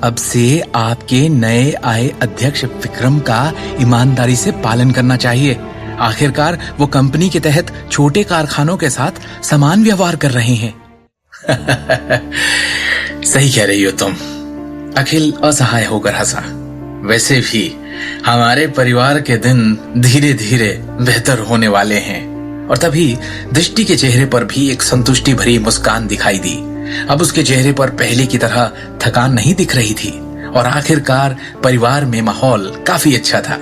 अब से आपके नए आए अध्यक्ष विक्रम का ईमानदारी से पालन करना चाहिए। आखिरकार वो कंपनी के तहत छोटे कारखानों के साथ समान व्यवहार कर रहे हैं। सही कह रही हो तुम। अखिल असहाय होकर हंसा। वैसे भी हमारे परिवार के दिन धीरे धीरे बेहतर होने वाले हैं। और तभी दृष्टि के चेहरे पर भी एक संतुष्टि भरी मुस्कान दिखाई दी। अब उसके चेहरे पर पहले की तरह थकान नहीं दिख रही थी और आखिरकार परिवार में माहौल काफी अच्छा था।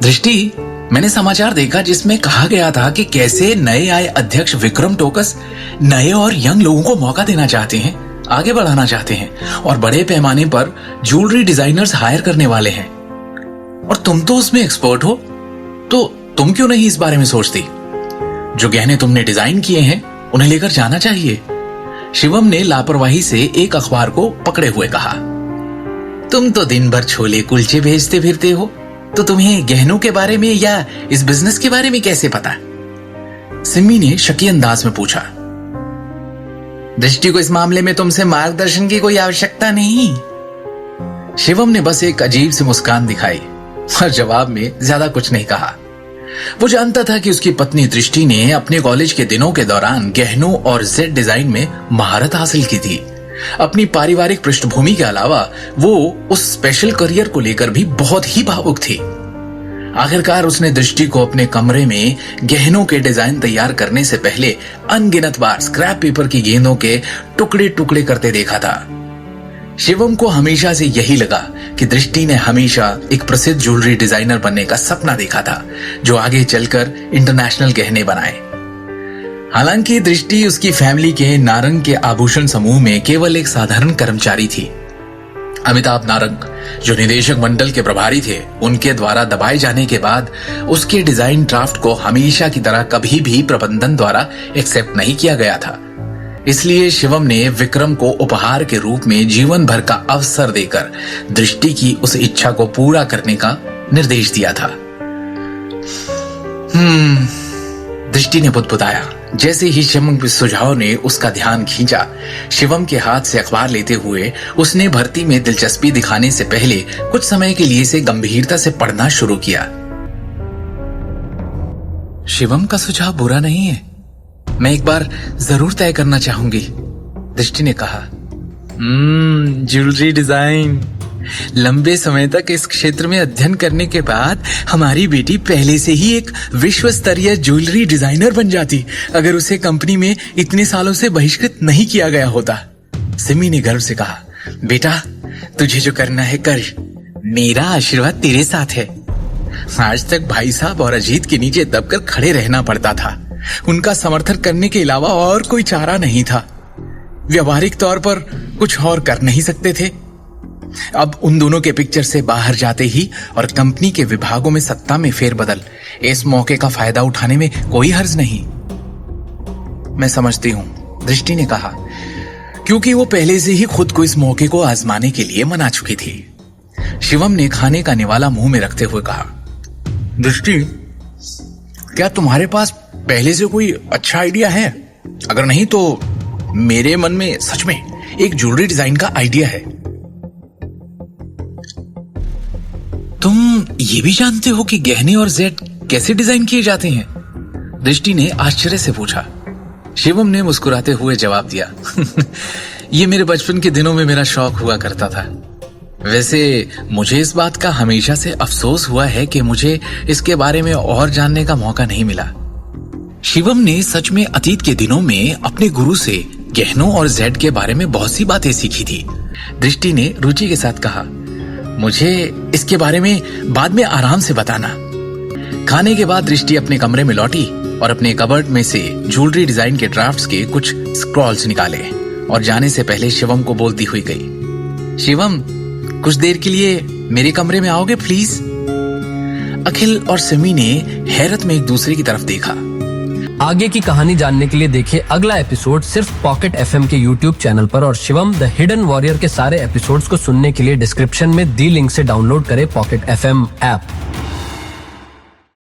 दृष्टि, मैंने समाचार देखा जिसमें कहा गया था कि कैसे नए आए अध्यक्ष विक्रम टोकस नए और यंग लोगों को मौका देना चाहते हैं, आगे बढ़ाना चाहते हैं और बड़े पैमाने पर ज्वेलरी डिजाइनर्स हायर करने वाले हैं। और तुम तो उसमें एक्सपर्ट हो, तो तुम क्यों नहीं इस बारे में सोचती? जो गहने तुमने डिजाइन किए हैं उन्हें लेकर जाना चाहिए। शिवम ने लापरवाही से एक अखबार को पकड़े हुए कहा। तुम तो दिन भर छोले कुलचे भेजते फिरते हो, तो तुम्हें गहनों के बारे में या इस बिजनेस के बारे में कैसे पता? सिमी ने शकी अंदाज में पूछा। दृष्टि को इस मामले में तुमसे मार्गदर्शन की कोई आवश्यकता नहीं। शिवम ने बस एक अजीब सी मुस्कान दिखाई और जवाब में ज्यादा कुछ नहीं कहा। वो जानता था कि उसकी पत्नी दृष्टि ने अपने कॉलेज के दिनों के दौरान गहनों और जेड डिजाइन में महारत हासिल की थी। अपनी पारिवारिक पृष्ठभूमि के अलावा वो उस स्पेशल करियर को लेकर भी बहुत ही भावुक थी। आखिरकार उसने दृष्टि को अपने कमरे में गहनों के डिजाइन तैयार करने से पहले अनगिनत बार स्क्रैप पेपर की गेंदों के टुकड़े टुकड़े करते देखा था। शिवम को हमेशा से यही लगा कि दृष्टि ने हमेशा एक प्रसिद्ध ज्वेलरी डिजाइनर बनने का सपना देखा था, जो आगे चलकर इंटरनेशनल गहने बनाए। हालांकि दृष्टि उसकी फैमिली के नारंग के आभूषण समूह में केवल एक साधारण कर्मचारी थी। अमिताभ नारंग, जो निदेशक मंडल के प्रभारी थे, उनके द्वारा दबाए जाने के बाद उसके डिजाइन ड्राफ्ट को हमेशा की तरह कभी भी प्रबंधन द्वारा एक्सेप्ट नहीं किया गया था। इसलिए शिवम ने विक्रम को उपहार के रूप में जीवन भर का अवसर देकर दृष्टि की उस इच्छा को पूरा करने का निर्देश दिया था। दृष्टि ने बुदबुदाया। जैसे ही शिवम के सुझाव ने उसका ध्यान खींचा, शिवम के हाथ से अखबार लेते हुए उसने भर्ती में दिलचस्पी दिखाने से पहले कुछ समय के लिए इसे गंभीरता से पढ़ना शुरू किया। शिवम का सुझाव बुरा नहीं है, मैं एक बार जरूर तय करना चाहूंगी, दृष्टि ने कहा। Jewellery design. लंबे समय तक इस क्षेत्र में अध्ययन करने के बाद हमारी बेटी पहले से ही एक विश्व स्तरीय ज्वेलरी डिजाइनर बन जाती, अगर उसे कंपनी में इतने सालों से बहिष्कृत नहीं किया गया होता। सिमी ने गर्व से कहा। बेटा, तुझे जो करना है कर, मेरा आशीर्वाद तेरे साथ है। आज तक भाई साहब और अजीत के नीचे दबकर खड़े रहना पड़ता था। उनका समर्थन करने के अलावा और कोई चारा नहीं था। व्यवहारिक तौर पर कुछ और कर नहीं सकते थे। अब उन दोनों के पिक्चर से बाहर जाते ही और कंपनी के विभागों में सत्ता में फेरबदल, इस मौके का फायदा उठाने में कोई हर्ज नहीं। मैं समझती हूं, दृष्टि ने कहा, क्योंकि वो पहले से ही खुद को इस मौके को आजमाने के लिए मना चुकी थी। शिवम ने खाने का निवाला मुंह में रखते हुए कहा। दृष्टि, क्या तुम्हारे पास पहले से कोई अच्छा आइडिया है? अगर नहीं तो मेरे मन में सच में एक ज्वेलरी डिजाइन का आइडिया है। तुम ये भी जानते हो कि गहने और जेड कैसे डिजाइन किए जाते हैं? दृष्टि ने आश्चर्य से पूछा। शिवम ने मुस्कुराते हुए जवाब दिया। ये मेरे बचपन के दिनों में मेरा शौक हुआ करता था। वैसे मुझे इस बात का हमेशा से अफसोस हुआ है कि मुझे इसके बारे में और जानने का मौका नहीं मिला। शिवम ने सच में अतीत के दिनों में अपने गुरु से गहनों और जेड के बारे में बहुत सी बातें सीखी थी। दृष्टि ने रुचि के साथ कहा। मुझे इसके बारे में बाद में आराम से बताना। खाने के बाद दृष्टि अपने कमरे में लौटी और अपने कबर्ड में से ज्वेलरी डिजाइन के ड्राफ्ट्स के कुछ स्क्रॉल्स निकाले और जाने से पहले शिवम को बोलती हुई गई। शिवम, कुछ देर के लिए मेरे कमरे में आओगे प्लीज? अखिल और सिमी ने हैरत में एक दूसरे की तरफ देखा। आगे की कहानी जानने के लिए देखिए अगला एपिसोड सिर्फ पॉकेट एफएम के यूट्यूब चैनल पर और शिवम द हिडन वॉरियर के सारे एपिसोड्स को सुनने के लिए डिस्क्रिप्शन में दी लिंक से डाउनलोड करें पॉकेट एफएम ऐप।